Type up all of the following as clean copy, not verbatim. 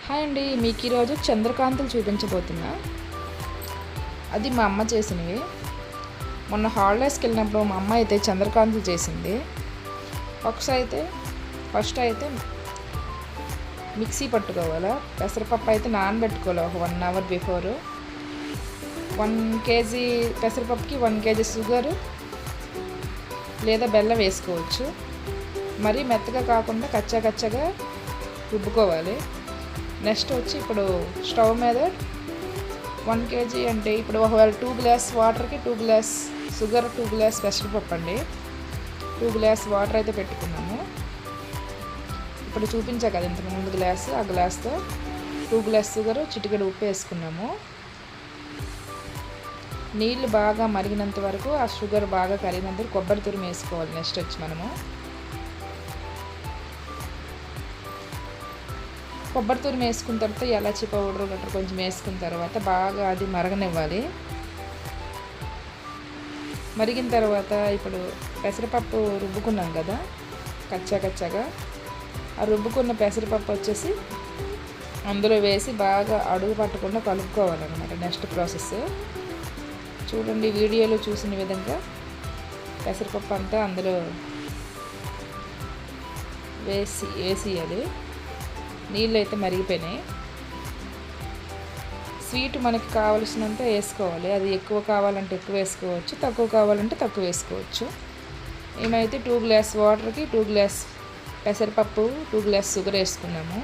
Hi అండి, మీకు ఈరోజు చంద్రకాంతులు చూపించబోతున్నా. అది మా అమ్మ చేసినవి. మొన్న హాలిడేస్కి వెళ్ళినప్పుడు మా అమ్మ అయితే చంద్రకాంతులు చేసింది. ఫస్ట్ అయితే మిక్సీ పట్టుకోవాలా. పెసరపప్పు అయితే నానబెట్టుకోవాలి ఒక 1 అవర్ బిఫోరు. 1 కేజీ పెసరపప్పుకి 1 కేజీ షుగరు లేదా బెల్లం వేసుకోవచ్చు. మరీ మెత్తగా కాకుండా కచ్చగా రుబ్బుకోవాలి. నెక్స్ట్ వచ్చి ఇప్పుడు స్టవ్ మీద 1 కేజీ అంటే ఇప్పుడు ఒకవేళ 2 గ్లాస్ వాటర్కి 2 గ్లాస్ షుగర్, 2 గ్లాస్ పెసరపప్పు అండి. 2 గ్లాస్ వాటర్ అయితే పెట్టుకున్నాము. ఇప్పుడు చూపించా కదా ఇంతకు ముందు గ్లాసు, ఆ గ్లాస్తో 2 గ్లాస్ షుగరు, చిటికెడు ఉప్పు వేసుకున్నాము. నీళ్ళు బాగా మరిగినంత వరకు, ఆ షుగర్ బాగా కరిగినంత వరకు కొబ్బరి తురుము వేసుకోవాలి. నెక్స్ట్ వచ్చి మనము కొబ్బరి తురుము వేసుకున్న తర్వాత ఎలాచి పౌడర్ గట్రా కొంచెం వేసుకున్న తర్వాత బాగా అది మరగనివ్వాలి. మరిగిన తర్వాత ఇప్పుడు పెసరపప్పు రుబ్బుకున్నాం కదా కచ్చాగా, ఆ రుబ్బుకున్న పెసరపప్పు వచ్చేసి అందులో వేసి బాగా అడుగు పట్టకుండా కలుపుకోవాలన్నమాట. నెక్స్ట్ ప్రాసెస్ చూడండి, వీడియోలో చూసిన విధంగా పెసరపప్పు అంతా అందులో వేసేయాలి. నీళ్ళు అయితే మరిగిపోయినాయి. స్వీట్ మనకి కావలసినంత వేసుకోవాలి. అది ఎక్కువ కావాలంటే ఎక్కువ వేసుకోవచ్చు, తక్కువ కావాలంటే తక్కువ వేసుకోవచ్చు. మేమైతే 2 గ్లాస్ వాటర్కి 2 గ్లాస్ పెసరపప్పు, 2 గ్లాస్ షుగర్ వేసుకున్నాము.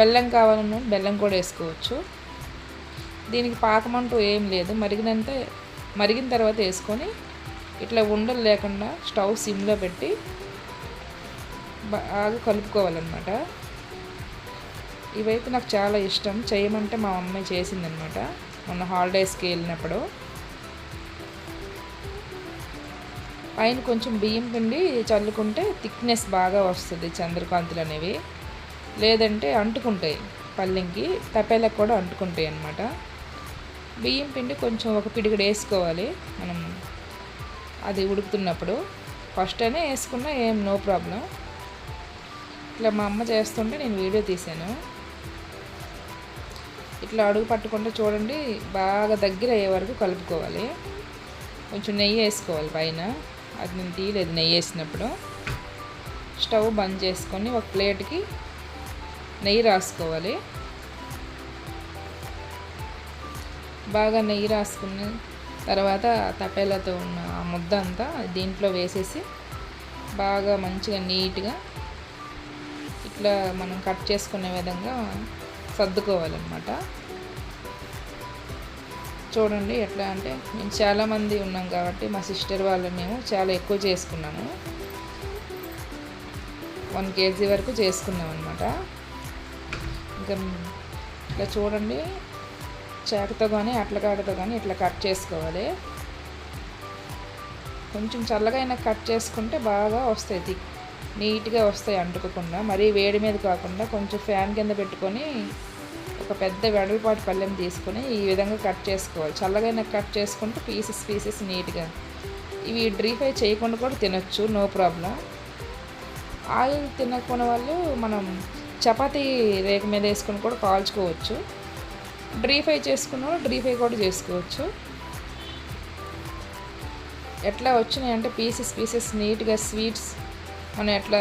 బెల్లం కావాలన్నా బెల్లం కూడా వేసుకోవచ్చు. దీనికి పాకమంటూ ఏం లేదు. మరిగిన తర్వాత వేసుకొని ఇట్లా ఉండలు లేకుండా స్టవ్ సిమ్లో పెట్టి బాగా కలుపుకోవాలన్నమాట. ఇవైతే నాకు చాలా ఇష్టం. చేయమంటే మా మమ్మీ చేసిందనమాట మొన్న హాలిడేస్కి వెళ్ళినప్పుడు. పైన కొంచెం బియ్యం పిండి చల్లుకుంటే థిక్నెస్ బాగా వస్తుంది చంద్రకాంతులు అనేవి. లేదంటే అంటుకుంటాయి, పల్లెంకి తపేలకు కూడా అంటుకుంటాయి అన్నమాట. బియ్యం పిండి కొంచెం ఒక పిడికిడు వేసుకోవాలి మనం అది ఉడుకుతున్నప్పుడు. ఫస్ట్ అయినా వేసుకున్నా ఏం నో ప్రాబ్లం. ఇట్లా మా అమ్మ చేస్తుంటే నేను వీడియో తీశాను. ఇట్లా అడుగు పట్టకుండా చూడండి, బాగా దగ్గర అయ్యే వరకు కలుపుకోవాలి. కొంచెం నెయ్యి వేసుకోవాలి పైన. అది నేను తీయలేదు నెయ్యి వేసినప్పుడు. స్టవ్ బంద్ చేసుకొని ఒక ప్లేట్కి నెయ్యి రాసుకోవాలి. బాగా నెయ్యి రాసుకున్న తర్వాత తపేలతో ఉన్న ఆ ముద్ద అంతా దీంట్లో వేసేసి బాగా మంచిగా నీట్గా ఇట్లా మనం కట్ చేసుకునే విధంగా సర్దుకోవాలన్నమాట. చూడండి ఎట్లా అంటే, మేము చాలామంది ఉన్నాం కాబట్టి మా సిస్టర్ వాళ్ళు మేము చాలా ఎక్కువ చేసుకున్నాము. 1 కేజీ వరకు చేసుకున్నాం అనమాట. ఇంకా ఇట్లా చూడండి, చాకుతో కానీ అట్లకాడతో కానీ ఇట్లా కట్ చేసుకోవాలి. కొంచెం చల్లగా అయినా కట్ చేసుకుంటే బాగా వస్తాయి, నీట్గా వస్తాయి అంటుకోకుండా. మరీ వేడి మీద కాకుండా కొంచెం ఫ్యాన్ కింద పెట్టుకొని ఒక పెద్ద వెడల్పాటి పళ్ళెం తీసుకొని ఈ విధంగా కట్ చేసుకోవాలి. చల్లగా కట్ చేసుకుంటే పీసెస్ నీట్గా. ఇవి డ్రీ ఫ్రై చేయకుండా కూడా తినొచ్చు, నో ప్రాబ్లం. ఆయిల్ తినకున్న వాళ్ళు మనం చపాతీ రేకు మీద వేసుకొని కూడా కాల్చుకోవచ్చు. డ్రీ ఫ్రై చేసుకున్న వాళ్ళు డ్రీ ఫ్రై కూడా చేసుకోవచ్చు. ఎట్లా వచ్చినాయి అంటే పీసెస్ నీట్గా స్వీట్స్ మనం ఎట్లా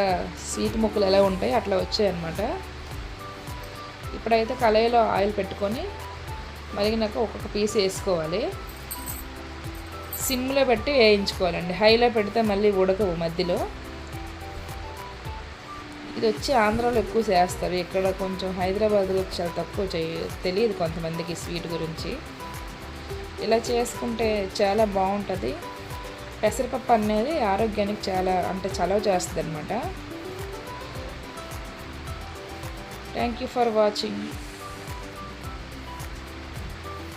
స్వీట్ ముక్కలు ఎలా ఉంటాయి అట్లా వచ్చాయి అన్నమాట. ఇప్పుడైతే కళాయిలో ఆయిల్ పెట్టుకొని మరిగినాక ఒక్కొక్క పీస్ వేసుకోవాలి. సిమ్లో పెట్టి వేయించుకోవాలండి. హైలో పెడితే మళ్ళీ ఉడకవు మధ్యలో. ఇది వచ్చి ఆంధ్రాలో ఎక్కువ చేస్తారు, ఇక్కడ కొంచెం హైదరాబాద్లో చాలా తక్కువ తెలియదు కొంతమందికి స్వీట్ గురించి. ఇలా చేసుకుంటే చాలా బాగుంటుంది. పెసరపప్పు అనేది ఆరోగ్యానికి చాలా చలవ చేస్తుంది అనమాట. Thank you for watching.